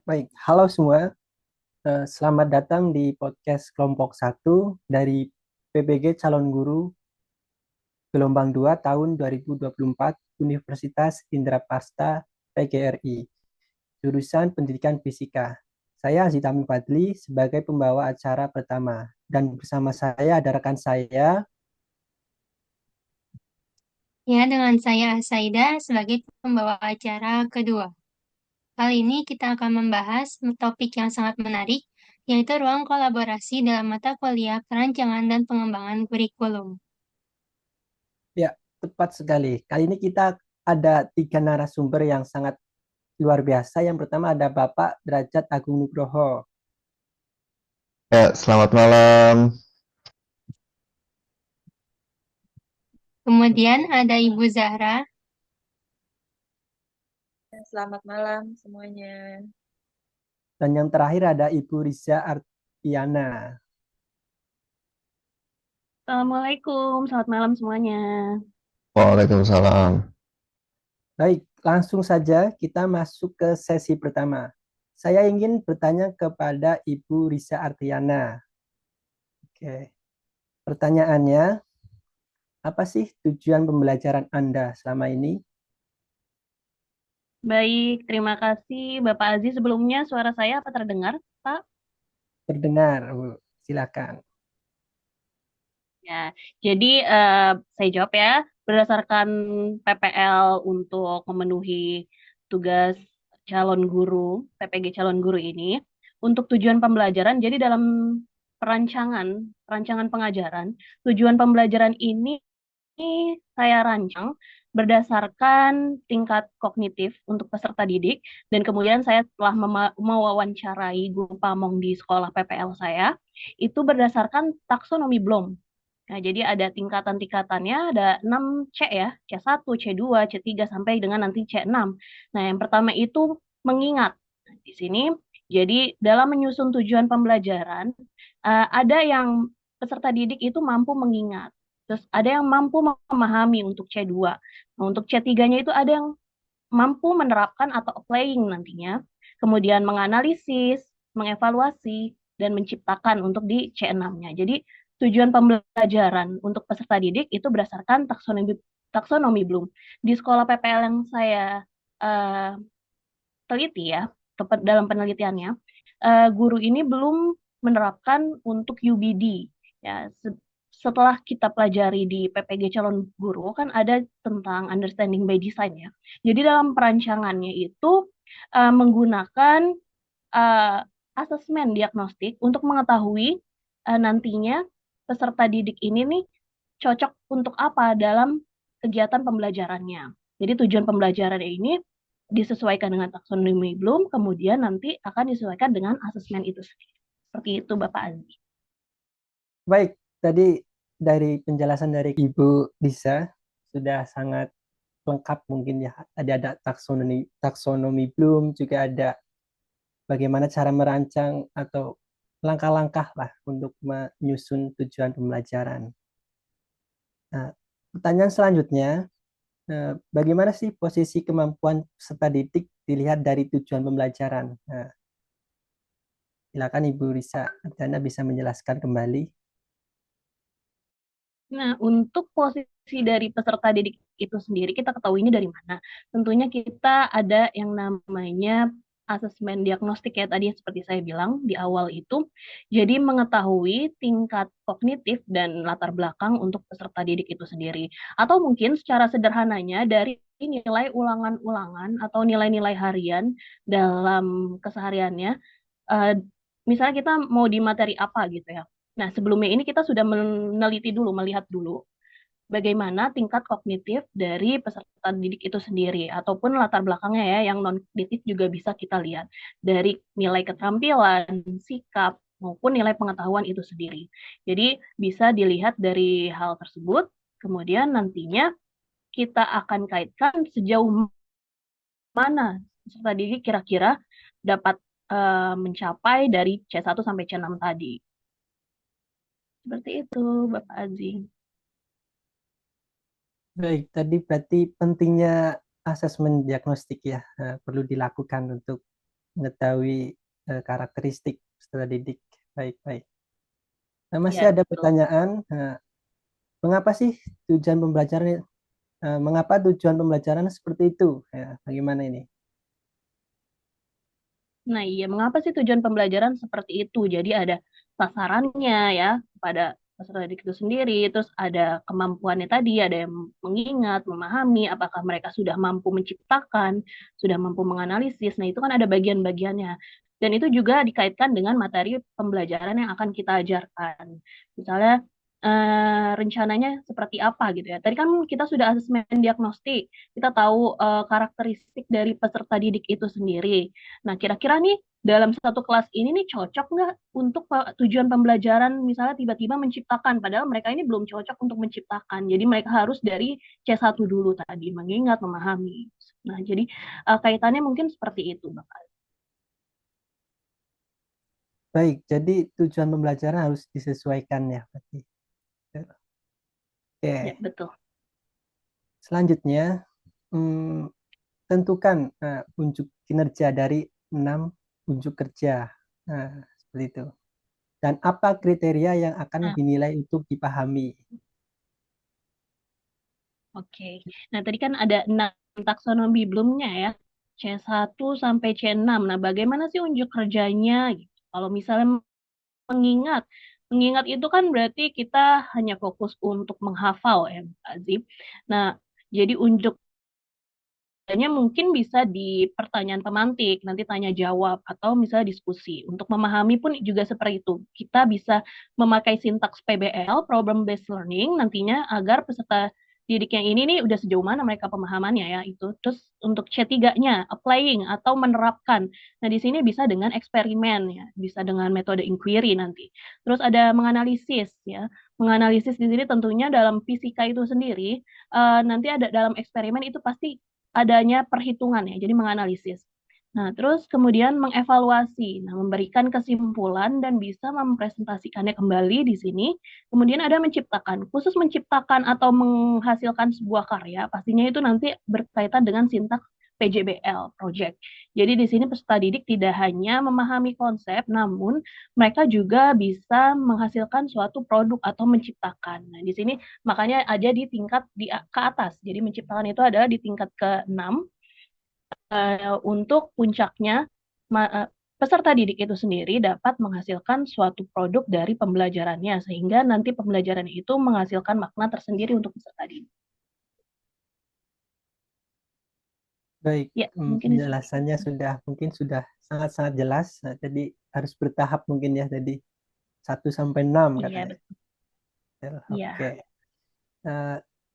Baik, halo semua. Selamat datang di podcast kelompok satu dari PPG Calon Guru Gelombang 2 tahun 2024 Universitas Indraprasta PGRI, jurusan Pendidikan Fisika. Saya Azitami Fadli sebagai pembawa acara pertama dan bersama saya ada rekan saya. Ya, dengan saya Saida sebagai pembawa acara kedua. Kali ini kita akan membahas topik yang sangat menarik, yaitu ruang kolaborasi dalam mata kuliah perancangan dan pengembangan kurikulum. Ya, tepat sekali. Kali ini kita ada tiga narasumber yang sangat luar biasa. Yang pertama ada Bapak Derajat Agung Nugroho. Ya, selamat malam. Kemudian ada Ibu Zahra, Selamat malam semuanya. Dan yang terakhir ada Ibu Riza Artiana. Assalamualaikum, selamat malam semuanya. Waalaikumsalam. Baik, langsung saja kita masuk ke sesi pertama. Saya ingin bertanya kepada Ibu Riza Artiana. Oke, pertanyaannya, apa sih tujuan pembelajaran Anda selama ini? Baik, terima kasih Bapak Aziz. Sebelumnya suara saya apa terdengar, Pak? Terdengar, Bu. Silakan. Ya, jadi saya jawab ya, berdasarkan PPL untuk memenuhi tugas calon guru, PPG calon guru ini, untuk tujuan pembelajaran, jadi dalam perancangan, perancangan pengajaran, tujuan pembelajaran ini saya rancang berdasarkan tingkat kognitif untuk peserta didik dan kemudian saya telah mewawancarai guru pamong di sekolah PPL saya itu berdasarkan taksonomi Bloom. Nah, jadi ada tingkatan-tingkatannya, ada 6 C ya, C1, C2, C3 sampai dengan nanti C6. Nah, yang pertama itu mengingat. Nah, di sini jadi dalam menyusun tujuan pembelajaran ada yang peserta didik itu mampu mengingat. Terus ada yang mampu memahami untuk C2. Nah, untuk C3-nya itu ada yang mampu menerapkan atau applying nantinya. Kemudian menganalisis, mengevaluasi, dan menciptakan untuk di C6-nya. Jadi tujuan pembelajaran untuk peserta didik itu berdasarkan taksonomi Bloom. Di sekolah PPL yang saya uh, teliti ya, dalam penelitiannya, guru ini belum menerapkan untuk UBD. Ya, setelah kita pelajari di PPG calon guru kan ada tentang understanding by design ya. Jadi dalam perancangannya itu menggunakan uh, asesmen diagnostik untuk mengetahui nantinya peserta didik ini nih cocok untuk apa dalam kegiatan pembelajarannya. Jadi tujuan pembelajaran ini disesuaikan dengan taksonomi Bloom, kemudian nanti akan disesuaikan dengan asesmen itu sendiri. Seperti itu, Bapak Aziz. Baik, tadi dari penjelasan dari Ibu Riza sudah sangat lengkap mungkin ya. Ada taksonomi Bloom, juga ada bagaimana cara merancang atau langkah-langkah lah untuk menyusun tujuan pembelajaran. Nah, pertanyaan selanjutnya, bagaimana sih posisi kemampuan peserta didik dilihat dari tujuan pembelajaran? Nah, silakan Ibu Risa, Anda bisa menjelaskan kembali. Nah, untuk posisi dari peserta didik itu sendiri, kita ketahui ini dari mana? Tentunya kita ada yang namanya asesmen diagnostik ya tadi seperti saya bilang di awal itu. Jadi mengetahui tingkat kognitif dan latar belakang untuk peserta didik itu sendiri. Atau mungkin secara sederhananya dari nilai ulangan-ulangan atau nilai-nilai harian dalam kesehariannya. Eh, Misalnya kita mau di materi apa gitu ya. Nah, sebelumnya ini kita sudah meneliti dulu, melihat dulu bagaimana tingkat kognitif dari peserta didik itu sendiri, ataupun latar belakangnya ya, yang non-kognitif juga bisa kita lihat dari nilai keterampilan, sikap, maupun nilai pengetahuan itu sendiri. Jadi bisa dilihat dari hal tersebut, kemudian nantinya kita akan kaitkan sejauh mana peserta didik kira-kira dapat mencapai dari C1 sampai C6 tadi. Seperti itu, Bapak Aziz. Baik, tadi berarti pentingnya asesmen diagnostik ya, perlu dilakukan untuk mengetahui karakteristik peserta didik. Baik, baik. Masih Ya, ada betul. pertanyaan, mengapa sih tujuan pembelajaran, mengapa tujuan pembelajaran seperti itu? Ya, bagaimana ini? Nah, iya, mengapa sih tujuan pembelajaran seperti itu? Jadi ada sasarannya ya pada peserta didik itu sendiri, terus ada kemampuannya tadi, ada yang mengingat, memahami, apakah mereka sudah mampu menciptakan, sudah mampu menganalisis. Nah, itu kan ada bagian-bagiannya. Dan itu juga dikaitkan dengan materi pembelajaran yang akan kita ajarkan. Misalnya, rencananya seperti apa gitu ya. Tadi kan kita sudah asesmen diagnostik, kita tahu karakteristik dari peserta didik itu sendiri. Nah, kira-kira nih dalam satu kelas ini nih cocok nggak untuk tujuan pembelajaran misalnya tiba-tiba menciptakan, padahal mereka ini belum cocok untuk menciptakan. Jadi mereka harus dari C1 dulu tadi, mengingat, memahami. Nah, jadi kaitannya mungkin seperti itu, Bapak. Baik, jadi tujuan pembelajaran harus disesuaikan ya, berarti. Oke, Ya, betul. selanjutnya tentukan unjuk kinerja dari 6 unjuk kerja. Nah, seperti itu. Dan apa kriteria yang akan Nah, dinilai untuk dipahami? oke. Nah, tadi kan ada 6 taksonomi belumnya ya. C1 sampai C6. Nah, bagaimana sih unjuk kerjanya gitu? Kalau misalnya mengingat. Mengingat itu kan berarti kita hanya fokus untuk menghafal ya, Pak Azim. Nah, jadi unjuk kerjanya mungkin bisa di pertanyaan pemantik, nanti tanya jawab, atau misalnya diskusi. Untuk memahami pun juga seperti itu. Kita bisa memakai sintaks PBL, Problem Based Learning, nantinya agar peserta didik yang ini nih udah sejauh mana mereka pemahamannya ya itu. Terus untuk C3-nya, applying atau menerapkan. Nah, di sini bisa dengan eksperimen ya, bisa dengan metode inquiry nanti. Terus ada menganalisis ya. Menganalisis di sini tentunya dalam fisika itu sendiri, nanti ada dalam eksperimen itu pasti adanya perhitungan ya, jadi menganalisis. Nah, terus kemudian mengevaluasi, nah memberikan kesimpulan dan bisa mempresentasikannya kembali di sini. Kemudian ada menciptakan, khusus menciptakan atau menghasilkan sebuah karya, pastinya itu nanti berkaitan dengan sintaks PJBL, project. Jadi di sini peserta didik tidak hanya memahami konsep, namun mereka juga bisa menghasilkan suatu produk atau menciptakan. Nah, di sini makanya ada di tingkat ke atas. Jadi menciptakan itu adalah di tingkat ke-6 untuk puncaknya peserta didik itu sendiri dapat menghasilkan suatu produk dari pembelajarannya sehingga nanti pembelajaran itu menghasilkan makna tersendiri untuk peserta didik. Baik, Ya, mungkin penjelasannya mungkin sudah sangat-sangat jelas. Nah, jadi harus bertahap mungkin ya. Jadi 1 sampai 6 iya katanya. betul. Iya. Oke.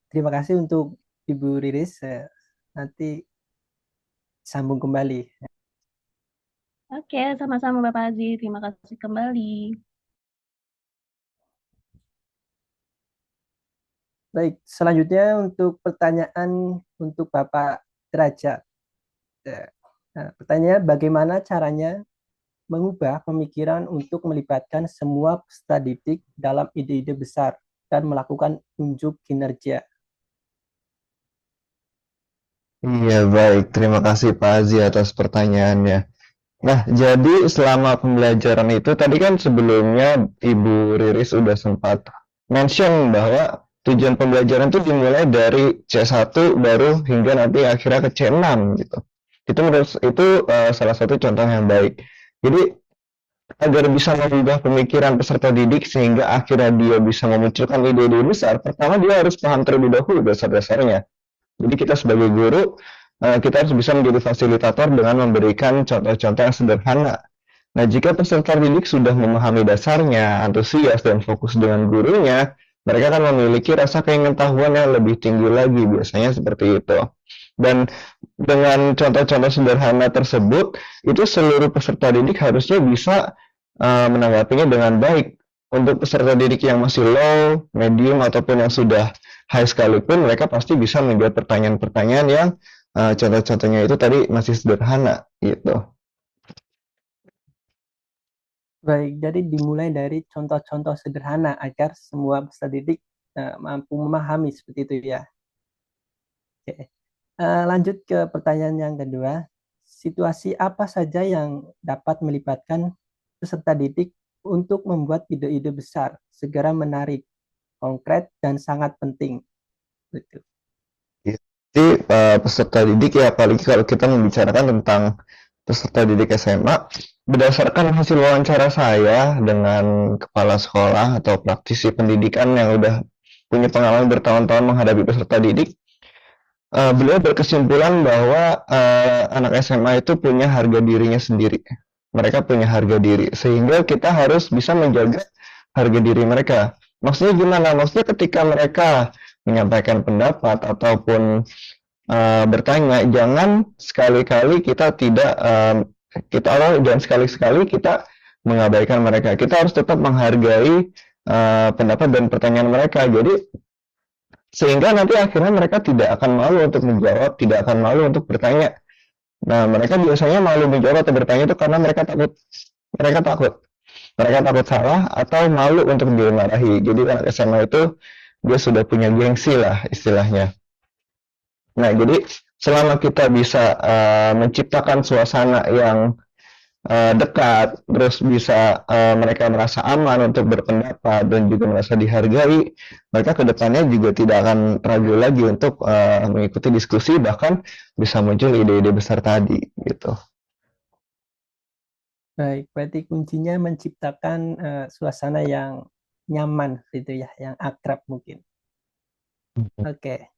Terima kasih untuk Ibu Riris. Nanti sambung kembali. Oke, sama-sama Bapak Aziz. Terima kasih kembali. Baik, selanjutnya untuk pertanyaan untuk Bapak Derajat. Nah, pertanyaannya, bagaimana caranya mengubah pemikiran untuk melibatkan semua peserta didik dalam ide-ide besar dan melakukan unjuk kinerja? Iya, baik. Terima kasih Pak Azi atas pertanyaannya. Nah, jadi selama pembelajaran itu tadi kan sebelumnya Ibu Riris sudah sempat mention bahwa tujuan pembelajaran itu dimulai dari C1 baru hingga nanti akhirnya ke C6 gitu. Itu salah satu contoh yang baik. Jadi agar bisa mengubah pemikiran peserta didik sehingga akhirnya dia bisa memunculkan ide-ide besar, pertama dia harus paham terlebih dahulu dasar-dasarnya. Jadi kita sebagai guru, kita harus bisa menjadi fasilitator dengan memberikan contoh-contoh yang sederhana. Nah, jika peserta didik sudah memahami dasarnya, antusias, dan fokus dengan gurunya, mereka akan memiliki rasa keingin-tahuan yang lebih tinggi lagi, biasanya seperti itu. Dan dengan contoh-contoh sederhana tersebut, itu seluruh peserta didik harusnya bisa menanggapinya dengan baik. Untuk peserta didik yang masih low, medium, ataupun yang sudah high sekalipun, mereka pasti bisa menjawab pertanyaan-pertanyaan yang contoh-contohnya itu tadi masih sederhana gitu. Baik, jadi dimulai dari contoh-contoh sederhana agar semua peserta didik mampu memahami seperti itu ya. Oke. Lanjut ke pertanyaan yang kedua. situasi apa saja yang dapat melibatkan peserta didik untuk membuat ide-ide besar, segera menarik, konkret, dan sangat penting. Gitu. Jadi peserta didik ya, apalagi kalau kita membicarakan tentang peserta didik SMA, berdasarkan hasil wawancara saya dengan kepala sekolah atau praktisi pendidikan yang udah punya pengalaman bertahun-tahun menghadapi peserta didik, beliau berkesimpulan bahwa anak SMA itu punya harga dirinya sendiri. Mereka punya harga diri, sehingga kita harus bisa menjaga harga diri mereka. Maksudnya gimana? Maksudnya ketika mereka menyampaikan pendapat ataupun bertanya, jangan sekali-kali kita tidak jangan sekali-sekali kita mengabaikan mereka. Kita harus tetap menghargai pendapat dan pertanyaan mereka. Jadi sehingga nanti akhirnya mereka tidak akan malu untuk menjawab, tidak akan malu untuk bertanya. Nah, mereka biasanya malu menjawab atau bertanya itu karena mereka takut. Mereka takut salah atau malu untuk dimarahi. Jadi anak SMA itu dia sudah punya gengsi lah istilahnya. Nah, jadi selama kita bisa menciptakan suasana yang dekat, terus bisa mereka merasa aman untuk berpendapat dan juga merasa dihargai, mereka ke depannya juga tidak akan ragu lagi untuk mengikuti diskusi, bahkan bisa muncul ide-ide besar tadi gitu. Baik, berarti kuncinya menciptakan suasana yang nyaman gitu ya, yang akrab mungkin. Oke.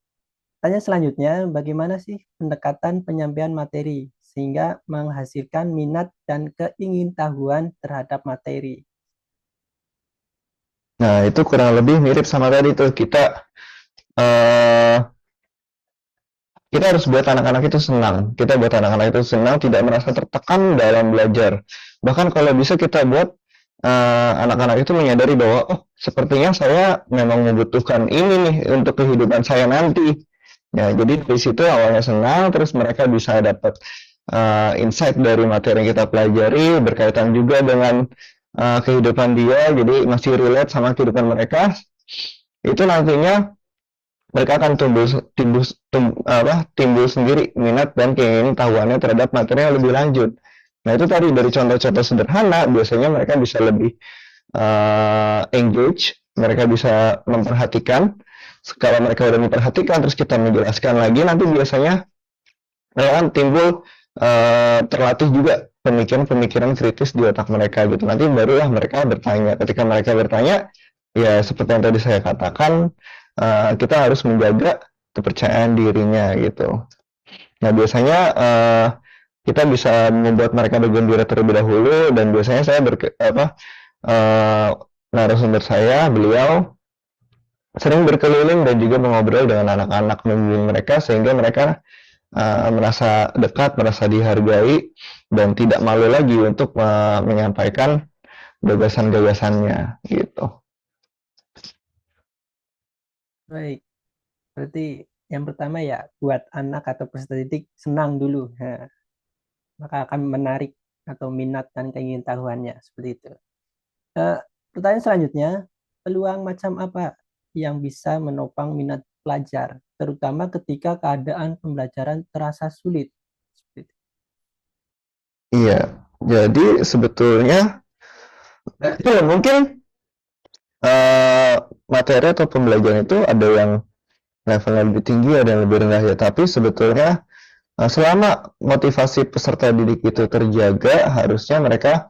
Tanya selanjutnya, bagaimana sih pendekatan penyampaian materi sehingga menghasilkan minat dan keingintahuan terhadap materi? Nah, itu kurang lebih mirip sama tadi tuh, kita harus buat anak-anak itu senang. Kita buat anak-anak itu senang, tidak merasa tertekan dalam belajar. Bahkan kalau bisa kita buat anak-anak itu menyadari bahwa, oh, sepertinya saya memang membutuhkan ini nih untuk kehidupan saya nanti. Ya, jadi di situ awalnya senang, terus mereka bisa dapat insight dari materi yang kita pelajari, berkaitan juga dengan kehidupan dia, jadi masih relate sama kehidupan mereka. Itu nantinya mereka akan timbul sendiri minat dan keingintahuannya terhadap materi yang lebih lanjut. Nah, itu tadi dari contoh-contoh sederhana, biasanya mereka bisa lebih engage, mereka bisa memperhatikan. Kalau mereka udah memperhatikan, terus kita menjelaskan lagi, nanti biasanya akan timbul terlatih juga pemikiran-pemikiran kritis di otak mereka gitu. Nanti barulah mereka bertanya. Ketika mereka bertanya, ya seperti yang tadi saya katakan, kita harus menjaga kepercayaan dirinya gitu. Nah, biasanya kita bisa membuat mereka bergembira terlebih dahulu, dan biasanya saya narasumber saya, beliau sering berkeliling dan juga mengobrol dengan anak-anak, membimbing mereka sehingga mereka merasa dekat, merasa dihargai, dan tidak malu lagi untuk menyampaikan gagasan-gagasannya gitu. Baik, berarti yang pertama ya buat anak atau peserta didik senang dulu, nah, maka akan menarik atau minat dan keingintahuannya seperti itu. Pertanyaan selanjutnya, peluang macam apa yang bisa menopang minat pelajar, terutama ketika keadaan pembelajaran terasa sulit? Iya, jadi sebetulnya mungkin materi atau pembelajaran itu ada yang levelnya lebih tinggi, ada yang lebih rendah ya. Tapi sebetulnya selama motivasi peserta didik itu terjaga, harusnya mereka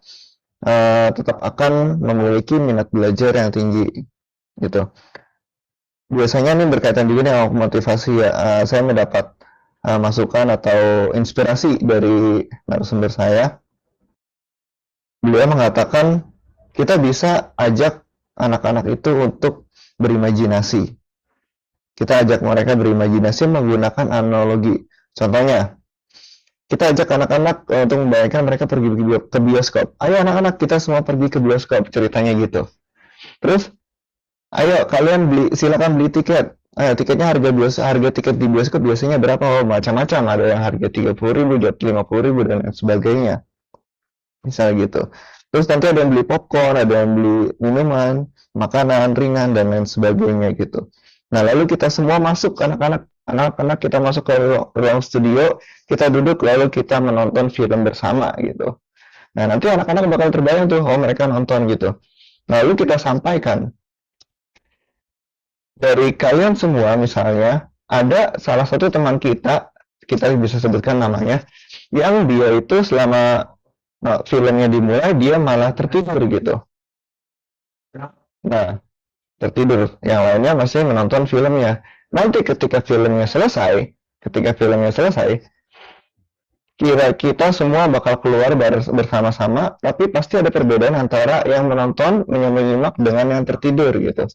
tetap akan memiliki minat belajar yang tinggi gitu. Biasanya ini berkaitan juga dengan motivasi ya. Saya mendapat masukan atau inspirasi dari narasumber saya. Beliau mengatakan kita bisa ajak anak-anak itu untuk berimajinasi. Kita ajak mereka berimajinasi menggunakan analogi. Contohnya, kita ajak anak-anak untuk membayangkan mereka pergi ke bioskop. Ayo anak-anak, kita semua pergi ke bioskop, ceritanya gitu. Terus, ayo kalian silakan beli tiket. Ayo, tiketnya harga tiket di bioskop biasanya berapa? Oh, macam-macam. Ada yang harga 30.000, 50.000 dan lain sebagainya. Misalnya gitu. Terus nanti ada yang beli popcorn, ada yang beli minuman, makanan ringan dan lain sebagainya gitu. Nah, lalu kita semua masuk, anak-anak anak-anak kita masuk ke ruang studio, kita duduk lalu kita menonton film bersama gitu. Nah, nanti anak-anak bakal terbayang tuh, oh mereka nonton gitu. Lalu kita sampaikan, dari kalian semua misalnya, ada salah satu teman kita bisa sebutkan namanya, yang dia itu selama filmnya dimulai, dia malah tertidur gitu. Nah, tertidur. Yang lainnya masih menonton filmnya. Nanti ketika filmnya selesai, kira kita semua bakal keluar bersama-sama, tapi pasti ada perbedaan antara yang menonton, menyimak dengan yang tertidur gitu.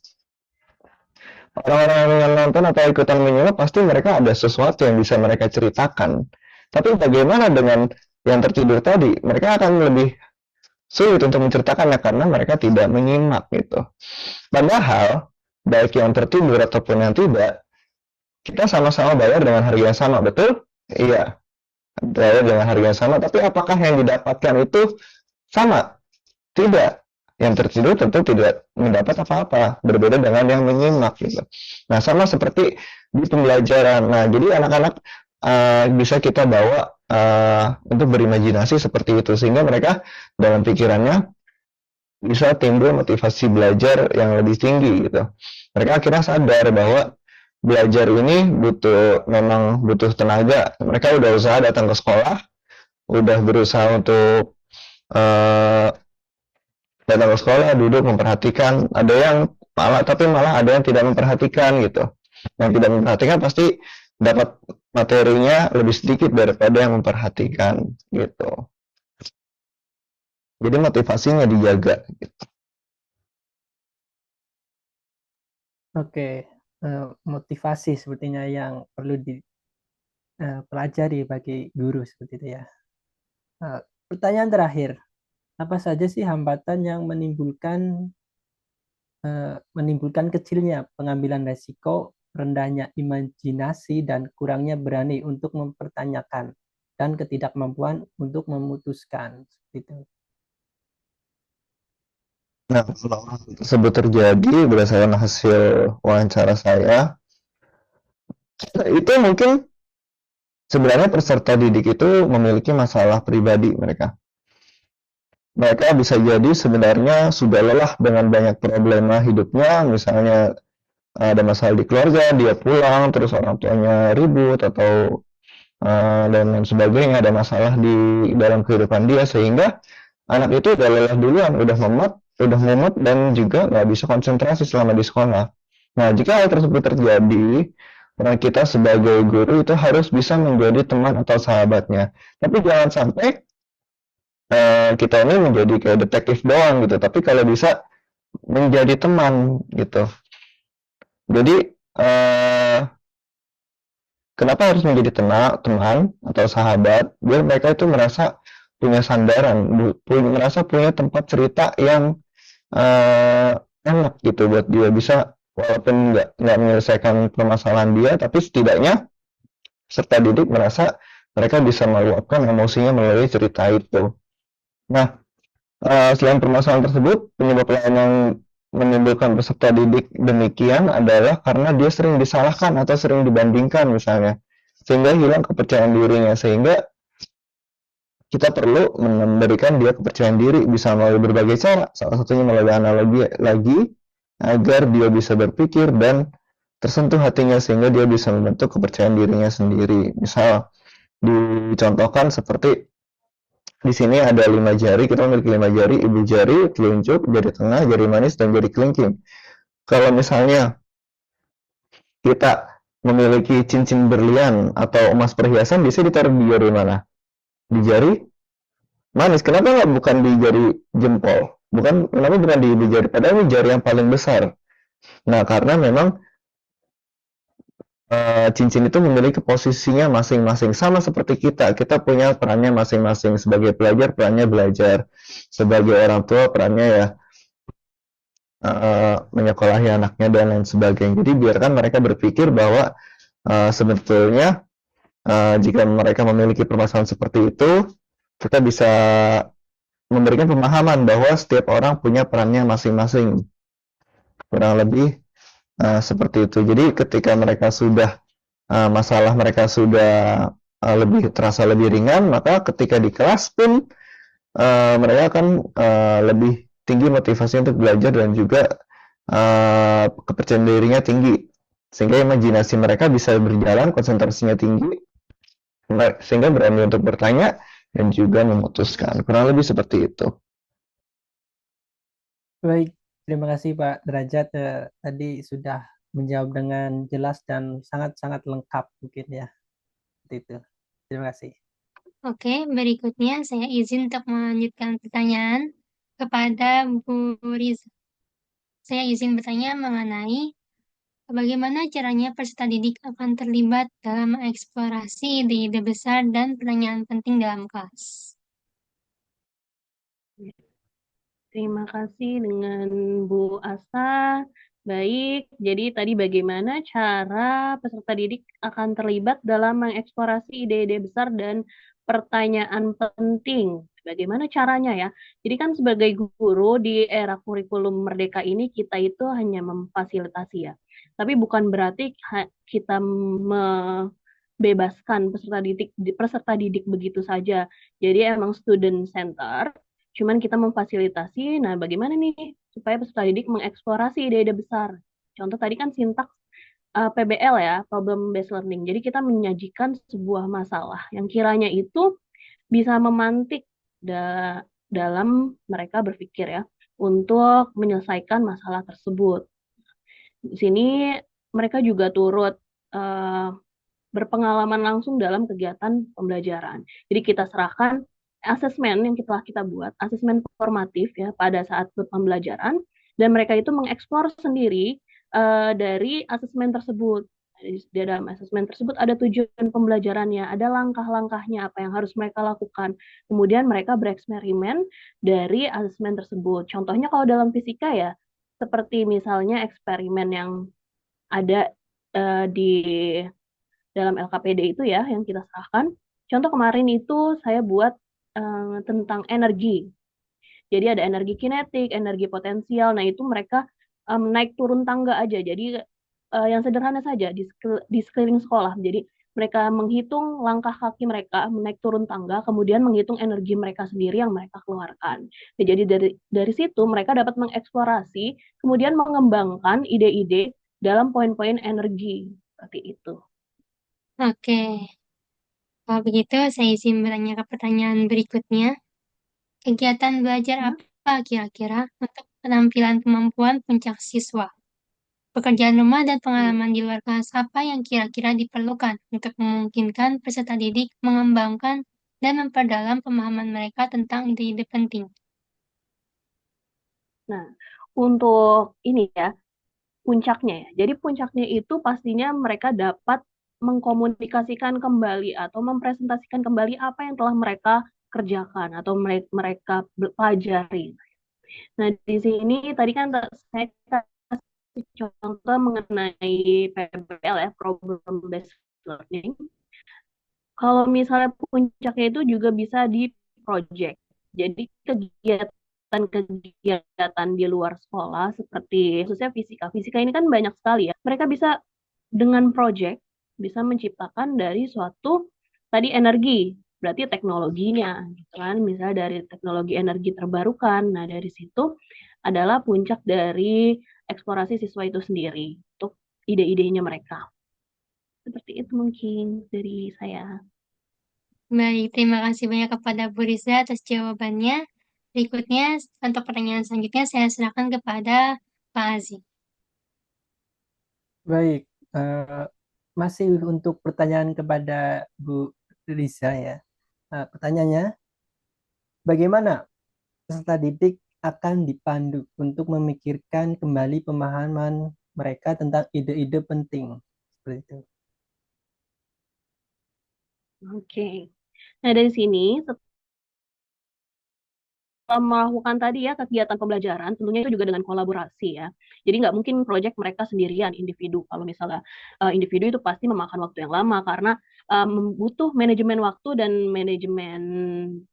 Orang-orang yang nonton atau ikutan menyimak pasti mereka ada sesuatu yang bisa mereka ceritakan. Tapi bagaimana dengan yang tertidur tadi? Mereka akan lebih sulit untuk menceritakannya karena mereka tidak menyimak gitu. Padahal baik yang tertidur ataupun yang tidak, kita sama-sama bayar dengan harga yang sama, betul? Iya, bayar dengan harga yang sama. Tapi apakah yang didapatkan itu sama? Tidak. Yang tertidur tentu tidak mendapat apa-apa, berbeda dengan yang menyimak gitu. Nah, sama seperti di pembelajaran. Nah, jadi anak-anak bisa kita bawa untuk berimajinasi seperti itu, sehingga mereka dalam pikirannya bisa timbul motivasi belajar yang lebih tinggi gitu. Mereka akhirnya sadar bahwa belajar ini memang butuh tenaga. Mereka udah usaha datang ke sekolah, udah berusaha untuk datang ke sekolah, duduk, memperhatikan. Ada yang malah ada yang tidak memperhatikan gitu. Yang tidak memperhatikan pasti dapat materinya lebih sedikit daripada yang memperhatikan gitu. Jadi motivasinya dijaga gitu. Oke, motivasi sepertinya yang perlu dipelajari bagi guru seperti itu ya. Pertanyaan terakhir, apa saja sih hambatan yang menimbulkan kecilnya pengambilan resiko, rendahnya imajinasi, dan kurangnya berani untuk mempertanyakan, dan ketidakmampuan untuk memutuskan seperti itu. Nah, kalau hal tersebut terjadi berdasarkan hasil wawancara saya, itu mungkin sebenarnya peserta didik itu memiliki masalah pribadi mereka. Mereka bisa jadi sebenarnya sudah lelah dengan banyak problema hidupnya, misalnya ada masalah di keluarga, dia pulang, terus orang tuanya ribut, atau dan lain sebagainya, ada masalah di dalam kehidupan dia, sehingga anak itu udah lelah duluan, udah mumet, dan juga nggak bisa konsentrasi selama di sekolah. Nah, jika hal tersebut terjadi, peran kita sebagai guru itu harus bisa menjadi teman atau sahabatnya. Tapi jangan sampai kita ini menjadi kayak detektif doang gitu, tapi kalau bisa menjadi teman gitu. Jadi kenapa harus menjadi teman atau sahabat? Biar mereka itu merasa punya sandaran, merasa punya tempat cerita yang enak gitu buat dia, bisa walaupun nggak menyelesaikan permasalahan dia, tapi setidaknya peserta didik merasa mereka bisa meluapkan emosinya melalui cerita itu. Nah, selain permasalahan tersebut, penyebab lain yang menimbulkan peserta didik demikian adalah karena dia sering disalahkan atau sering dibandingkan misalnya, sehingga hilang kepercayaan dirinya, sehingga kita perlu memberikan dia kepercayaan diri, bisa melalui berbagai cara, salah satunya melalui analogi lagi, agar dia bisa berpikir dan tersentuh hatinya, sehingga dia bisa membentuk kepercayaan dirinya sendiri. Misal dicontohkan seperti di sini ada 5 jari, kita memiliki 5 jari, ibu jari, telunjuk, jari tengah, jari manis, dan jari kelingking. Kalau misalnya kita memiliki cincin berlian atau emas perhiasan, bisa ditaruh di jari mana? Di jari manis. Kenapa nggak bukan di jari jempol? Kenapa bukan di jari? Padahal ini jari yang paling besar. Nah, karena memang cincin itu memiliki posisinya masing-masing, sama seperti kita punya perannya masing-masing. Sebagai pelajar perannya belajar, sebagai orang tua perannya ya menyekolahi anaknya dan lain sebagainya. Jadi biarkan mereka berpikir bahwa sebetulnya jika mereka memiliki permasalahan seperti itu, kita bisa memberikan pemahaman bahwa setiap orang punya perannya masing-masing, kurang lebih seperti itu. Jadi ketika mereka sudah masalah mereka sudah lebih terasa lebih ringan, maka ketika di kelas pun mereka akan lebih tinggi motivasi untuk belajar dan juga kepercayaan dirinya tinggi, sehingga imajinasi mereka bisa berjalan, konsentrasinya tinggi, sehingga berani untuk bertanya dan juga memutuskan. Kurang lebih seperti itu. Baik, terima kasih Pak Derajat. Tadi sudah menjawab dengan jelas dan sangat-sangat lengkap mungkin ya. Seperti itu. Terima kasih. Oke, berikutnya saya izin untuk melanjutkan pertanyaan kepada Bu Riza. Saya izin bertanya mengenai bagaimana caranya peserta didik akan terlibat dalam mengeksplorasi ide-ide besar dan pertanyaan penting dalam kelas. Terima kasih dengan Bu Asa. Baik, jadi tadi bagaimana cara peserta didik akan terlibat dalam mengeksplorasi ide-ide besar dan pertanyaan penting. Bagaimana caranya ya? Jadi kan sebagai guru di era kurikulum merdeka ini kita itu hanya memfasilitasi ya. Tapi bukan berarti kita membebaskan peserta didik begitu saja. Jadi emang student center. Cuman kita memfasilitasi, nah bagaimana nih supaya peserta didik mengeksplorasi ide-ide besar. Contoh tadi kan sintaks PBL ya, problem based learning. Jadi kita menyajikan sebuah masalah yang kiranya itu bisa memantik dalam mereka berpikir ya untuk menyelesaikan masalah tersebut. Di sini mereka juga turut berpengalaman langsung dalam kegiatan pembelajaran. Jadi kita serahkan asesmen yang kita buat, asesmen formatif ya pada saat pembelajaran, dan mereka itu mengeksplor sendiri dari asesmen tersebut. Di dalam asesmen tersebut ada tujuan pembelajarannya, ada langkah-langkahnya apa yang harus mereka lakukan. Kemudian mereka bereksperimen dari asesmen tersebut. Contohnya kalau dalam fisika ya, seperti misalnya eksperimen yang ada di dalam LKPD itu ya yang kita serahkan. Contoh kemarin itu saya buat tentang energi. Jadi ada energi kinetik, energi potensial. Nah itu mereka naik turun tangga aja. Jadi yang sederhana saja di sekeliling sekolah. Jadi mereka menghitung langkah kaki mereka menaik turun tangga, kemudian menghitung energi mereka sendiri yang mereka keluarkan. Nah, jadi dari situ mereka dapat mengeksplorasi, kemudian mengembangkan ide-ide dalam poin-poin energi seperti itu. Oke, kalau begitu saya izin bertanya ke pertanyaan berikutnya. Kegiatan belajar apa kira-kira untuk penampilan kemampuan puncak siswa? Pekerjaan rumah dan pengalaman di luar kelas apa yang kira-kira diperlukan untuk memungkinkan peserta didik mengembangkan dan memperdalam pemahaman mereka tentang ide-ide penting? Nah, untuk ini ya, puncaknya ya. Jadi puncaknya itu pastinya mereka dapat mengkomunikasikan kembali atau mempresentasikan kembali apa yang telah mereka kerjakan atau mereka pelajari. Nah, di sini tadi kan saya kasih contoh mengenai PBL ya, Problem Based Learning. Kalau misalnya puncaknya itu juga bisa di project. Jadi kegiatan di luar sekolah seperti khususnya fisika. Fisika ini kan banyak sekali ya. Mereka bisa dengan project bisa menciptakan dari suatu tadi energi, berarti teknologinya gitu kan. Misalnya dari teknologi energi terbarukan. Nah, dari situ adalah puncak dari eksplorasi siswa itu sendiri untuk ide-idenya mereka. Seperti itu mungkin dari saya. Baik, terima kasih banyak kepada Bu Riza atas jawabannya. Berikutnya, untuk pertanyaan selanjutnya saya serahkan kepada Pak Azi. Baik, masih untuk pertanyaan kepada Bu Risa ya. Pertanyaannya, bagaimana peserta didik akan dipandu untuk memikirkan kembali pemahaman mereka tentang ide-ide penting? Seperti itu. Oke. Nah, dari sini melakukan tadi ya kegiatan pembelajaran, tentunya itu juga dengan kolaborasi ya. Jadi nggak mungkin proyek mereka sendirian, individu. Kalau misalnya individu itu pasti memakan waktu yang lama karena butuh manajemen waktu dan manajemen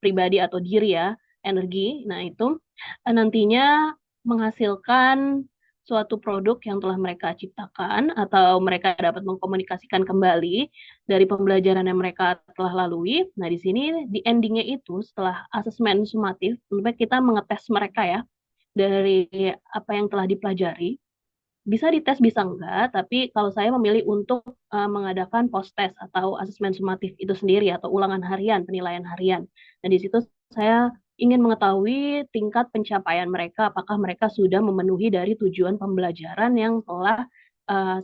pribadi atau diri ya, energi. Nah itu nantinya menghasilkan suatu produk yang telah mereka ciptakan atau mereka dapat mengkomunikasikan kembali dari pembelajaran yang mereka telah lalui. Nah, di sini di endingnya itu setelah asesmen sumatif, kita mengetes mereka ya dari apa yang telah dipelajari. Bisa dites, bisa enggak, tapi kalau saya memilih untuk mengadakan post-test atau asesmen sumatif itu sendiri atau ulangan harian, penilaian harian. Dan di situ saya ingin mengetahui tingkat pencapaian mereka, apakah mereka sudah memenuhi dari tujuan pembelajaran yang telah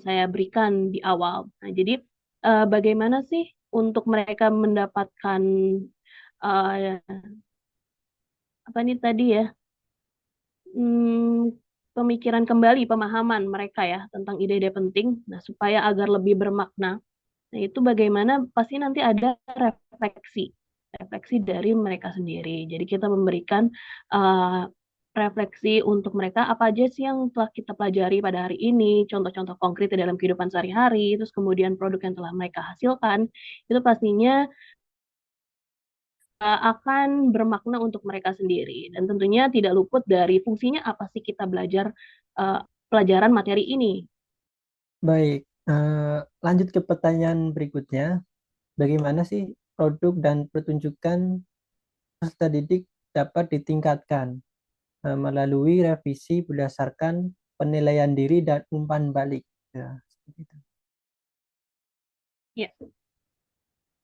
saya berikan di awal. Nah, jadi bagaimana sih untuk mereka mendapatkan uh, apa nih tadi ya? Hmm, pemikiran kembali, pemahaman mereka ya tentang ide-ide penting, nah supaya agar lebih bermakna. Nah itu bagaimana pasti nanti ada refleksi, refleksi dari mereka sendiri. Jadi kita memberikan uh, refleksi untuk mereka apa aja sih yang telah kita pelajari pada hari ini, contoh-contoh konkret di dalam kehidupan sehari-hari, terus kemudian produk yang telah mereka hasilkan, itu pastinya akan bermakna untuk mereka sendiri dan tentunya tidak luput dari fungsinya apa sih kita belajar pelajaran materi ini. Baik, lanjut ke pertanyaan berikutnya. Bagaimana sih produk dan pertunjukan peserta didik dapat ditingkatkan melalui revisi berdasarkan penilaian diri dan umpan balik? Ya, seperti itu. Ya.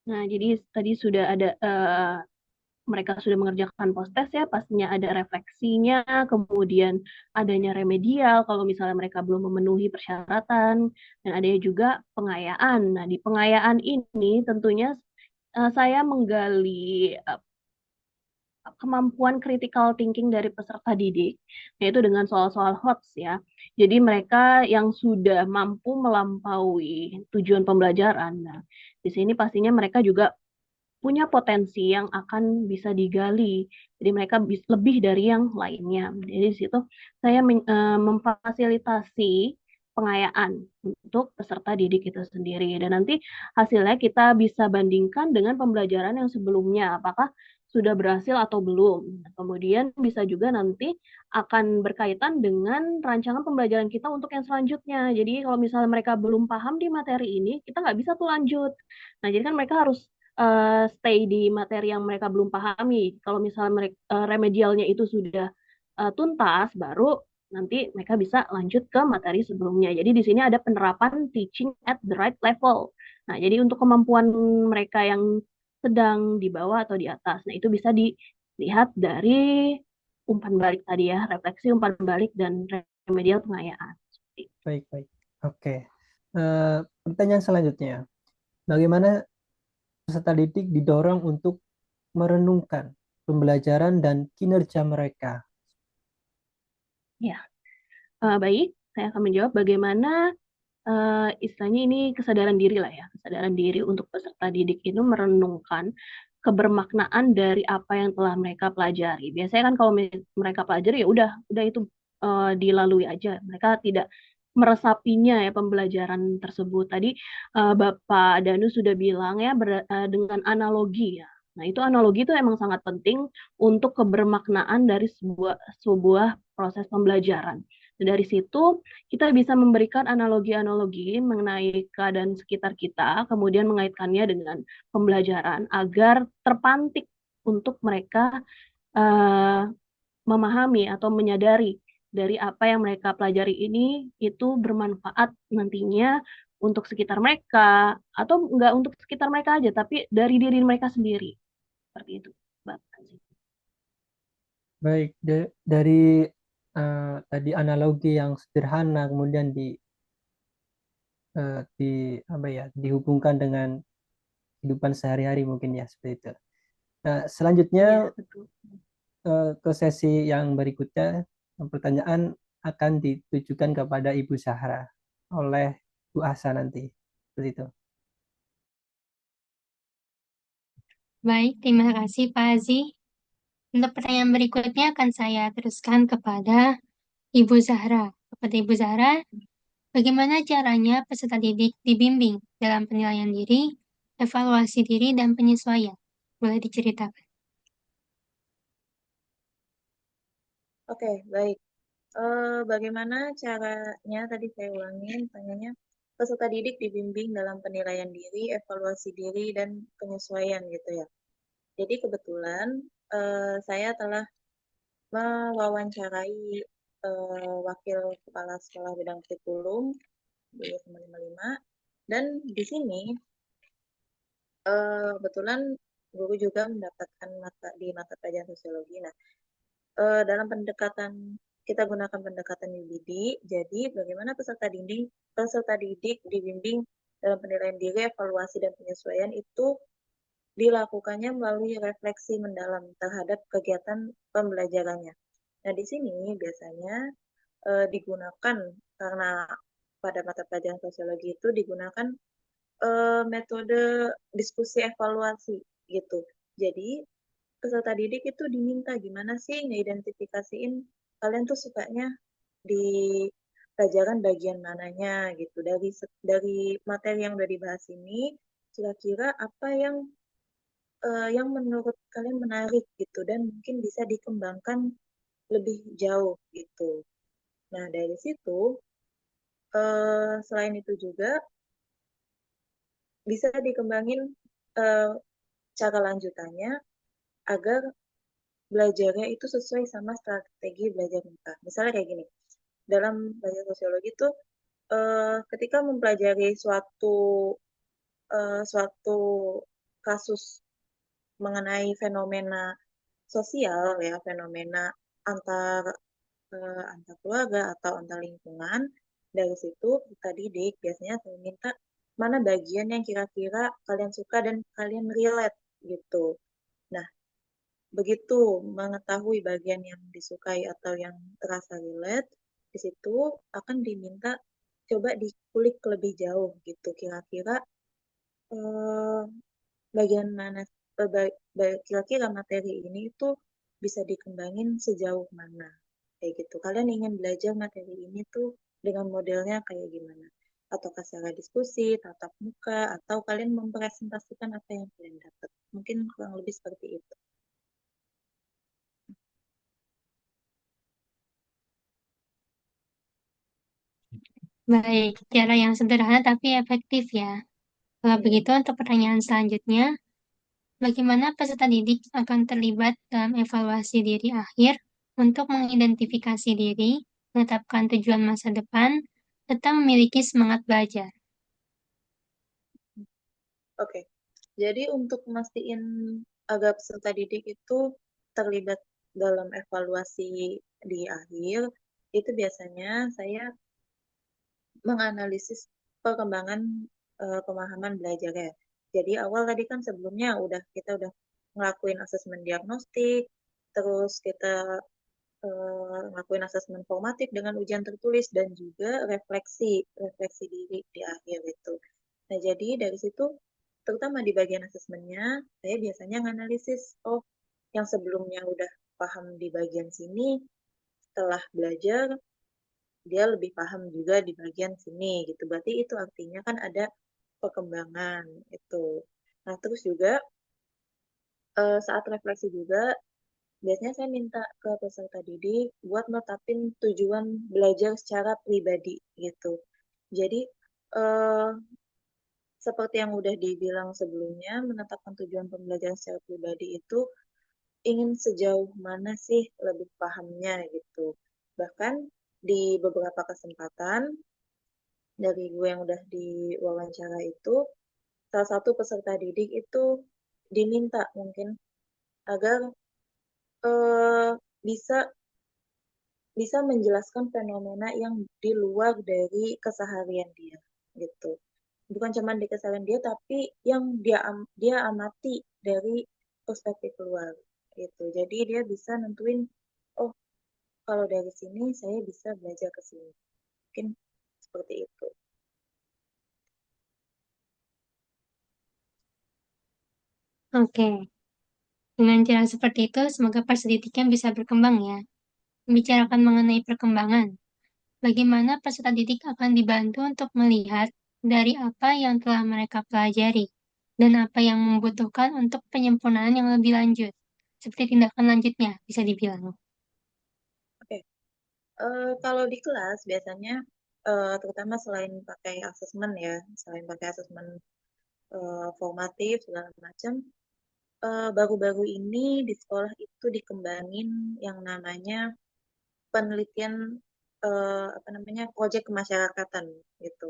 Nah, jadi tadi sudah ada mereka sudah mengerjakan post-test ya, pastinya ada refleksinya, kemudian adanya remedial kalau misalnya mereka belum memenuhi persyaratan, dan adanya juga pengayaan. Nah, di pengayaan ini tentunya saya menggali kemampuan critical thinking dari peserta didik, yaitu dengan soal-soal HOTS ya. Jadi mereka yang sudah mampu melampaui tujuan pembelajaran. Nah, di sini pastinya mereka juga punya potensi yang akan bisa digali. Jadi mereka lebih dari yang lainnya. Jadi di situ saya memfasilitasi pengayaan untuk peserta didik itu sendiri. Dan nanti hasilnya kita bisa bandingkan dengan pembelajaran yang sebelumnya. Apakah sudah berhasil atau belum. Kemudian bisa juga nanti akan berkaitan dengan rancangan pembelajaran kita untuk yang selanjutnya. Jadi kalau misalnya mereka belum paham di materi ini, kita nggak bisa tuh lanjut. Nah, jadi kan mereka harus stay di materi yang mereka belum pahami. Kalau misalnya mereka remedialnya itu sudah tuntas, baru nanti mereka bisa lanjut ke materi sebelumnya. Jadi di sini ada penerapan teaching at the right level. Nah, jadi untuk kemampuan mereka yang sedang di bawah atau di atas. Nah, itu bisa dilihat dari umpan balik tadi ya, refleksi umpan balik dan remedial pengayaan. Baik, baik. Oke. Pertanyaan selanjutnya. Bagaimana peserta didik didorong untuk merenungkan pembelajaran dan kinerja mereka? Ya, baik. Saya akan menjawab bagaimana istilahnya ini kesadaran diri lah ya, kesadaran diri untuk peserta didik itu merenungkan kebermaknaan dari apa yang telah mereka pelajari. Biasanya kan kalau mereka pelajari ya udah itu dilalui aja. Mereka tidak meresapinya ya pembelajaran tersebut. Tadi Bapak Danu sudah bilang ya dengan analogi ya. Nah, itu analogi itu emang sangat penting untuk kebermaknaan dari sebuah proses pembelajaran. Dari situ kita bisa memberikan analogi-analogi mengenai keadaan sekitar kita, kemudian mengaitkannya dengan pembelajaran agar terpantik untuk mereka uh, memahami atau menyadari dari apa yang mereka pelajari ini itu bermanfaat nantinya untuk sekitar mereka atau enggak untuk sekitar mereka aja, tapi dari diri mereka sendiri. Seperti itu, Mbak. Baik, dari tadi analogi yang sederhana kemudian apa ya, dihubungkan dengan kehidupan sehari-hari mungkin ya seperti itu. Nah, selanjutnya Ya, betul. Ke sesi yang berikutnya, pertanyaan akan ditujukan kepada Ibu Zahra oleh Bu Asa nanti. Seperti itu. Baik, terima kasih Pak Azi. Untuk pertanyaan berikutnya akan saya teruskan kepada Ibu Zahra. Kepada Ibu Zahra, bagaimana caranya peserta didik dibimbing dalam penilaian diri, evaluasi diri, dan penyesuaian? Boleh diceritakan? Oke, baik. Bagaimana caranya, tadi saya ulangin, tanyanya, peserta didik dibimbing dalam penilaian diri, evaluasi diri, dan penyesuaian gitu ya. Jadi kebetulan saya telah mewawancarai wakil kepala sekolah bidang kurikulum di SMA 55, dan di sini kebetulan guru juga mendapatkan di mata pelajaran sosiologi. Nah, dalam pendekatan kita gunakan pendekatan UBD, jadi bagaimana peserta didik dibimbing dalam penilaian diri, evaluasi dan penyesuaian itu dilakukannya melalui refleksi mendalam terhadap kegiatan pembelajarannya. Nah, di sini biasanya digunakan karena pada mata pelajaran sosiologi itu digunakan metode diskusi evaluasi gitu. Jadi peserta didik itu diminta gimana sih ngeidentifikasiin kalian tuh sukanya di pelajaran bagian mananya gitu. Dari materi yang udah dibahas ini, kira-kira apa yang menurut kalian menarik gitu dan mungkin bisa dikembangkan lebih jauh gitu. Nah, dari situ selain itu juga bisa dikembangin cara lanjutannya agar belajarnya itu sesuai sama strategi belajar mereka. Misalnya kayak gini, dalam belajar sosiologi itu ketika mempelajari suatu kasus mengenai fenomena sosial ya, fenomena antar antar keluarga atau antar lingkungan, dari situ kita didik biasanya saya minta mana bagian yang kira-kira kalian suka dan kalian relate gitu. Nah, begitu mengetahui bagian yang disukai atau yang terasa relate, di situ akan diminta coba dikulik lebih jauh gitu. Kira-kira eh, bagian mana, kira-kira materi ini itu bisa dikembangin sejauh mana. Kayak gitu. Kalian ingin belajar materi ini tuh dengan modelnya kayak gimana? Ataukah secara diskusi, tatap muka, atau kalian mempresentasikan apa yang kalian dapat. Mungkin kurang lebih seperti itu. Baik, cara yang sederhana tapi efektif ya. Kalau begitu, untuk pertanyaan selanjutnya, bagaimana peserta didik akan terlibat dalam evaluasi diri akhir untuk mengidentifikasi diri, menetapkan tujuan masa depan, serta memiliki semangat belajar? Oke, jadi untuk mastiin agar peserta didik itu terlibat dalam evaluasi di akhir, itu biasanya saya menganalisis perkembangan pemahaman belajarnya. Jadi awal tadi kan sebelumnya kita udah ngelakuin asesmen diagnostik, terus kita ngelakuin asesmen formatif dengan ujian tertulis dan juga refleksi diri di akhir itu. Nah, jadi dari situ terutama di bagian asesmennya, saya biasanya nganalisis, oh yang sebelumnya udah paham di bagian sini, setelah belajar dia lebih paham juga di bagian sini gitu. Berarti itu artinya kan ada perkembangan itu. Nah, terus juga saat refleksi juga biasanya saya minta ke peserta didik buat netapin tujuan belajar secara pribadi gitu. Jadi eh, seperti yang udah dibilang sebelumnya, menetapkan tujuan pembelajaran secara pribadi itu ingin sejauh mana sih lebih pahamnya gitu. Bahkan di beberapa kesempatan dari gue yang udah diwawancara itu, salah satu peserta didik itu diminta mungkin agar eh, bisa bisa menjelaskan fenomena yang di luar dari keseharian dia gitu. Bukan cuma di keseharian dia, tapi yang dia amati dari perspektif luar gitu. Jadi dia bisa nentuin, oh kalau dari sini saya bisa belajar ke sini. Mungkin seperti itu. Oke, dengan cara seperti itu, semoga pendidikan bisa berkembang ya. Membicarakan mengenai perkembangan, bagaimana peserta didik akan dibantu untuk melihat dari apa yang telah mereka pelajari dan apa yang membutuhkan untuk penyempurnaan yang lebih lanjut, seperti tindakan lanjutnya, bisa dibilang. Oke, Kalau di kelas biasanya terutama selain pakai asesmen ya, selain pakai asesmen formatif segala macam, baru-baru ini di sekolah itu dikembangin yang namanya penelitian apa namanya proyek kemasyarakatan gitu.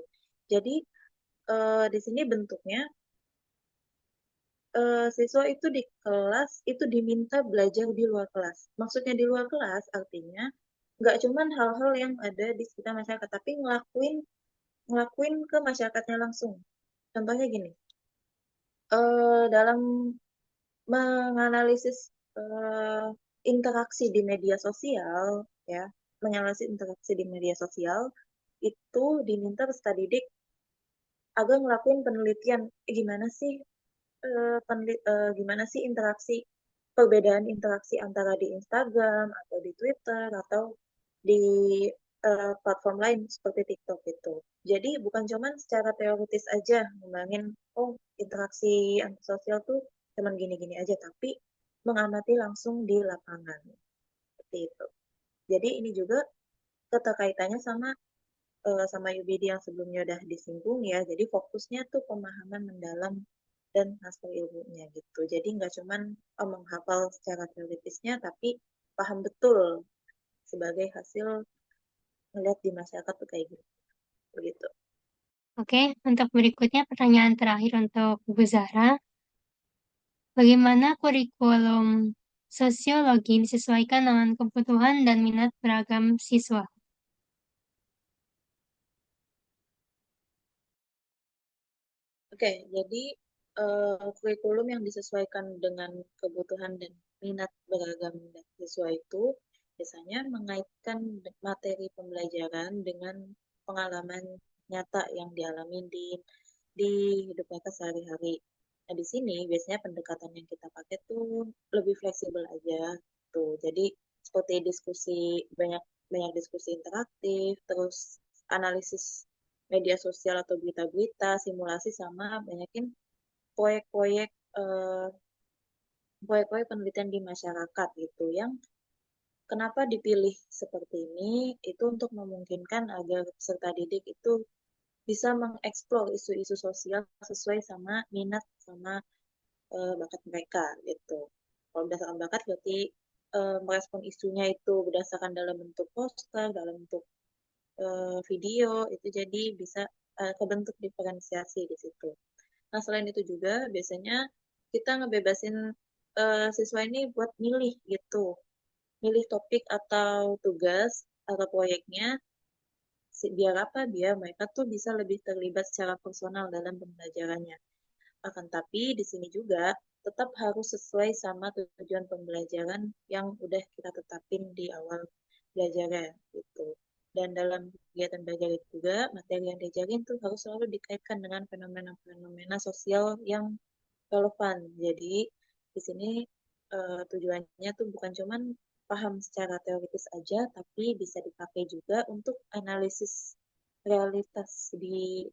Jadi di sini bentuknya siswa itu di kelas itu diminta belajar di luar kelas. Maksudnya di luar kelas artinya nggak cuman hal-hal yang ada di sekitar masyarakat, tapi ngelakuin ngelakuin ke masyarakatnya langsung. Contohnya gini, dalam menganalisis interaksi di media sosial, ya, menganalisis interaksi di media sosial itu diminta peserta didik agar ngelakuin penelitian gimana sih gimana sih perbedaan interaksi antara di Instagram atau di Twitter atau di platform lain seperti TikTok itu. Jadi bukan cuman secara teoritis aja ngembangin, oh interaksi sosial tuh cuman gini-gini aja, tapi mengamati langsung di lapangan. Seperti itu. Jadi ini juga keterkaitannya sama sama UBD yang sebelumnya udah disinggung ya. Jadi fokusnya tuh pemahaman mendalam dan transfer ilmunya gitu. Jadi nggak cuman menghafal secara teoritisnya, tapi paham betul sebagai hasil melihat di masyarakat tuh kayak gitu. Begitu. Oke, untuk berikutnya pertanyaan terakhir untuk Bu Zahra. Bagaimana kurikulum sosiologi disesuaikan dengan kebutuhan dan minat beragam siswa? Oke, jadi kurikulum yang disesuaikan dengan kebutuhan dan minat beragam siswa itu biasanya mengaitkan materi pembelajaran dengan pengalaman nyata yang dialami di hidup mereka sehari-hari. Nah, di sini biasanya pendekatan yang kita pakai tuh lebih fleksibel aja tuh. Jadi seperti diskusi banyak banyak diskusi interaktif, terus analisis media sosial atau berita-berita, simulasi sama banyakin proyek-proyek eh, proyek-proyek penelitian di masyarakat gitu yang kenapa dipilih seperti ini itu untuk memungkinkan agar peserta didik itu bisa mengeksplor isu-isu sosial sesuai sama minat sama bakat mereka gitu. Kalau berdasarkan bakat berarti merespon isunya itu berdasarkan dalam bentuk poster, dalam bentuk video itu jadi bisa kebentuk diferensiasi di situ. Nah, selain itu juga biasanya kita ngebebasin siswa ini buat milih gitu. Milih topik atau tugas atau proyeknya biar apa? Biar mereka tuh bisa lebih terlibat secara personal dalam pembelajarannya. Akan tapi di sini juga tetap harus sesuai sama tujuan pembelajaran yang udah kita tetapin di awal belajarnya gitu. Dan dalam kegiatan belajar itu juga materi yang diajarin tuh harus selalu dikaitkan dengan fenomena-fenomena sosial yang relevan. Jadi di sini tujuannya tuh bukan cuman paham secara teoritis aja, tapi bisa dipakai juga untuk analisis realitas di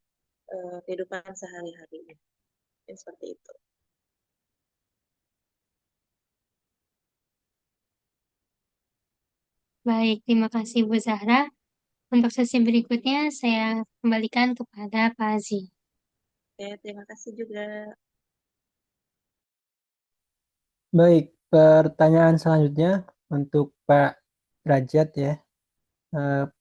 kehidupan sehari-hari. Seperti itu. Baik, terima kasih Bu Zahra. Untuk sesi berikutnya, saya kembalikan kepada Pak Azi. Oke, terima kasih juga. Baik, pertanyaan selanjutnya untuk Pak Derajat ya.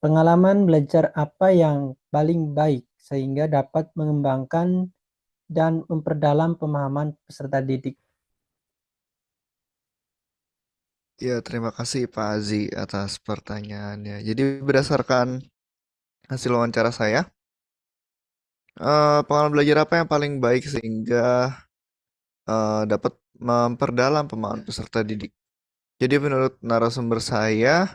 Pengalaman belajar apa yang paling baik sehingga dapat mengembangkan dan memperdalam pemahaman peserta didik? Ya, terima kasih Pak Azi atas pertanyaannya. Jadi berdasarkan hasil wawancara saya, pengalaman belajar apa yang paling baik sehingga dapat memperdalam pemahaman peserta didik. Jadi menurut narasumber saya,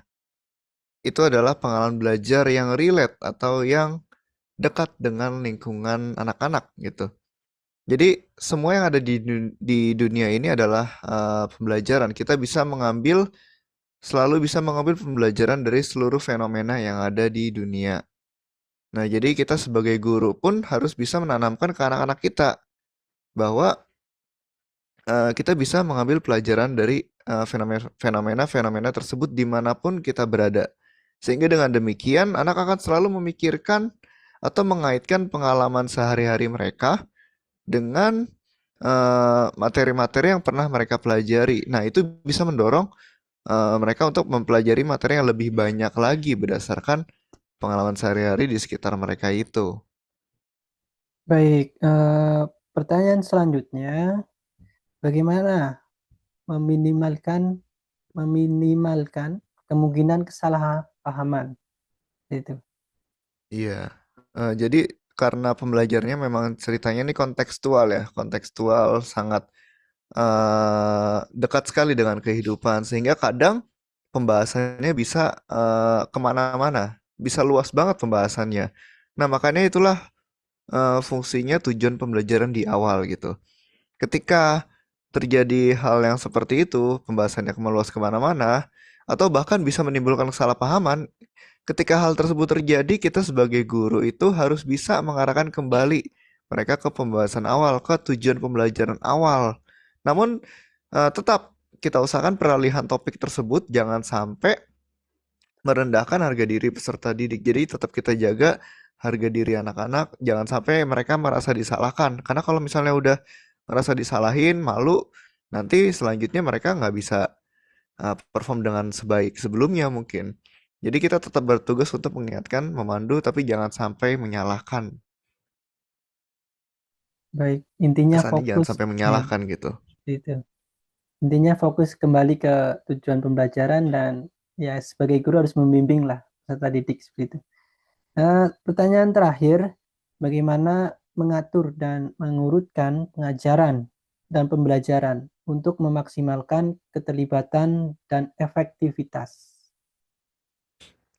itu adalah pengalaman belajar yang relate atau yang dekat dengan lingkungan anak-anak gitu. Jadi semua yang ada di dunia ini adalah pembelajaran. Kita selalu bisa mengambil pembelajaran dari seluruh fenomena yang ada di dunia. Nah, jadi kita sebagai guru pun harus bisa menanamkan ke anak-anak kita bahwa kita bisa mengambil pelajaran dari fenomena-fenomena tersebut dimanapun kita berada. Sehingga dengan demikian, anak akan selalu memikirkan atau mengaitkan pengalaman sehari-hari mereka dengan materi-materi yang pernah mereka pelajari. Nah, itu bisa mendorong mereka untuk mempelajari materi yang lebih banyak lagi berdasarkan pengalaman sehari-hari di sekitar mereka itu. Baik, pertanyaan selanjutnya, bagaimana meminimalkan kemungkinan kesalahpahaman itu? Iya, jadi karena pembelajarannya memang ceritanya ini kontekstual ya, kontekstual sangat dekat sekali dengan kehidupan, sehingga kadang pembahasannya bisa kemana-mana, bisa luas banget pembahasannya. Nah, makanya itulah fungsinya tujuan pembelajaran di awal gitu. Ketika terjadi hal yang seperti itu, pembahasannya meluas kemana-mana, atau bahkan bisa menimbulkan kesalahpahaman, ketika hal tersebut terjadi, kita sebagai guru itu harus bisa mengarahkan kembali mereka ke pembahasan awal, ke tujuan pembelajaran awal. Namun, tetap kita usahakan peralihan topik tersebut jangan sampai merendahkan harga diri peserta didik. Jadi tetap kita jaga harga diri anak-anak, jangan sampai mereka merasa disalahkan. Karena kalau misalnya udah merasa disalahin, malu, nanti selanjutnya mereka nggak bisa perform dengan sebaik sebelumnya mungkin. Jadi kita tetap bertugas untuk mengingatkan, memandu, tapi jangan sampai menyalahkan. Baik, intinya Kesannya jangan fokus sampai ya, menyalahkan gitu. itu. Intinya fokus kembali ke tujuan pembelajaran dan ya sebagai guru harus membimbing lah peserta didik seperti itu. Pertanyaan terakhir, bagaimana mengatur dan mengurutkan pengajaran dan pembelajaran untuk memaksimalkan keterlibatan dan efektivitas?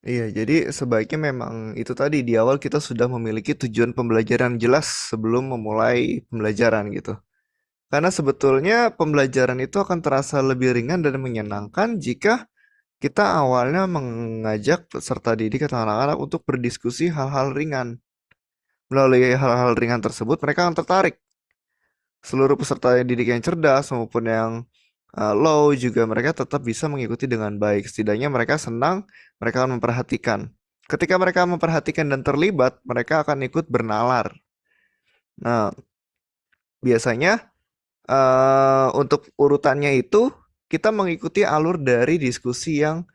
Iya, jadi sebaiknya memang itu tadi di awal kita sudah memiliki tujuan pembelajaran jelas sebelum memulai pembelajaran gitu. Karena sebetulnya pembelajaran itu akan terasa lebih ringan dan menyenangkan jika kita awalnya mengajak peserta didik atau anak-anak untuk berdiskusi hal-hal ringan. Melalui hal-hal ringan tersebut, mereka akan tertarik. Seluruh peserta didik yang cerdas maupun yang low juga mereka tetap bisa mengikuti dengan baik. Setidaknya mereka senang, mereka akan memperhatikan. Ketika mereka memperhatikan dan terlibat, mereka akan ikut bernalar. Nah, biasanya untuk urutannya itu kita mengikuti alur dari diskusi yang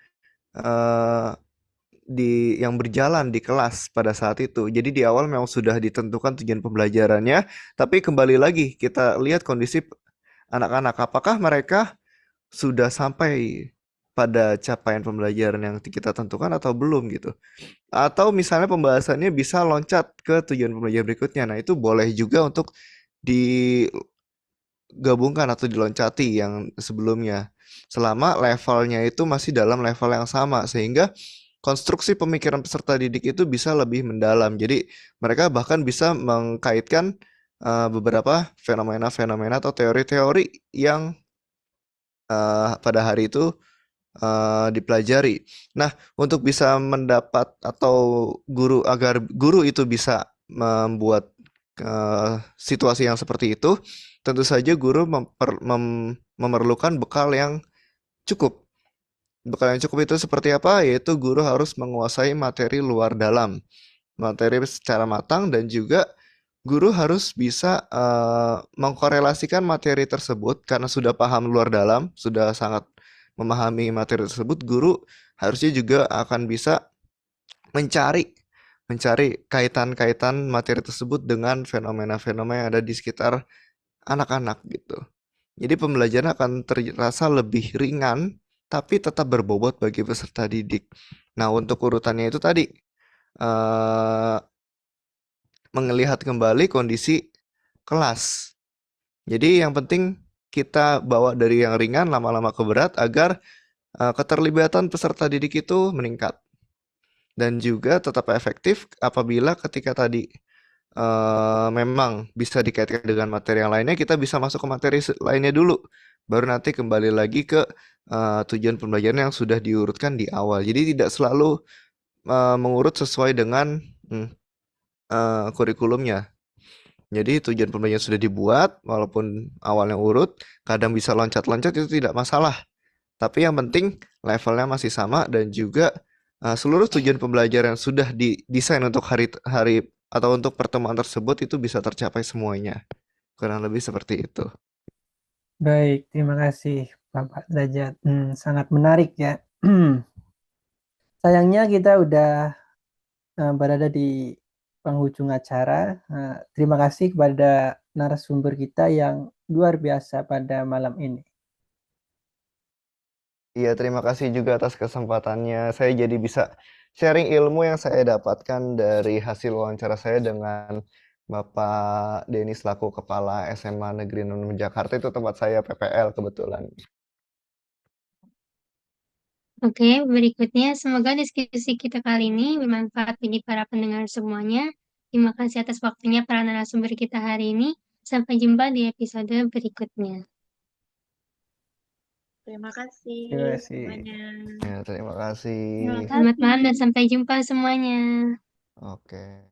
yang berjalan di kelas pada saat itu. Jadi di awal memang sudah ditentukan tujuan pembelajarannya, tapi kembali lagi kita lihat kondisi anak-anak, apakah mereka sudah sampai pada capaian pembelajaran yang kita tentukan atau belum gitu. Atau misalnya pembahasannya bisa loncat ke tujuan pembelajaran berikutnya. Nah, itu boleh juga untuk digabungkan atau diloncati yang sebelumnya. Selama levelnya itu masih dalam level yang sama, sehingga konstruksi pemikiran peserta didik itu bisa lebih mendalam. Jadi mereka bahkan bisa mengkaitkan beberapa fenomena-fenomena atau teori-teori yang pada hari itu dipelajari. Nah, untuk bisa mendapat atau agar guru itu bisa membuat situasi yang seperti itu, tentu saja guru memerlukan bekal yang cukup. Bekal yang cukup itu seperti apa? Yaitu guru harus menguasai materi luar dalam, materi secara matang, dan juga guru harus bisa mengkorelasikan materi tersebut karena sudah paham luar dalam, sudah sangat memahami materi tersebut. Guru harusnya juga akan bisa mencari kaitan-kaitan materi tersebut dengan fenomena-fenomena yang ada di sekitar anak-anak gitu. Jadi pembelajaran akan terasa lebih ringan, tapi tetap berbobot bagi peserta didik. Nah, untuk urutannya itu tadi, melihat kembali kondisi kelas. Jadi yang penting kita bawa dari yang ringan lama-lama ke berat agar keterlibatan peserta didik itu meningkat. Dan juga tetap efektif apabila ketika tadi memang bisa dikaitkan dengan materi yang lainnya, kita bisa masuk ke materi lainnya dulu. Baru nanti kembali lagi ke tujuan pembelajaran yang sudah diurutkan di awal. Jadi tidak selalu mengurut sesuai dengan kurikulumnya. Jadi tujuan pembelajaran sudah dibuat, walaupun awalnya urut, kadang bisa loncat-loncat itu tidak masalah. Tapi yang penting levelnya masih sama dan juga seluruh tujuan pembelajaran sudah didesain untuk hari atau untuk pertemuan tersebut itu bisa tercapai semuanya. Kurang lebih seperti itu. Baik, terima kasih Bapak Derajat. Sangat menarik ya. Sayangnya kita udah berada di penghujung acara. Terima kasih kepada narasumber kita yang luar biasa pada malam ini. Iya, terima kasih juga atas kesempatannya. Saya jadi bisa sharing ilmu yang saya dapatkan dari hasil wawancara saya dengan Bapak Denny selaku Kepala SMA Negeri 6 Jakarta. Itu tempat saya PPL kebetulan. Oke, berikutnya semoga diskusi kita kali ini bermanfaat bagi para pendengar semuanya. Terima kasih atas waktunya para narasumber kita hari ini. Sampai jumpa di episode berikutnya. Terima kasih Terima kasih. semuanya. Ya, terima kasih. Selamat malam dan sampai jumpa semuanya. Oke.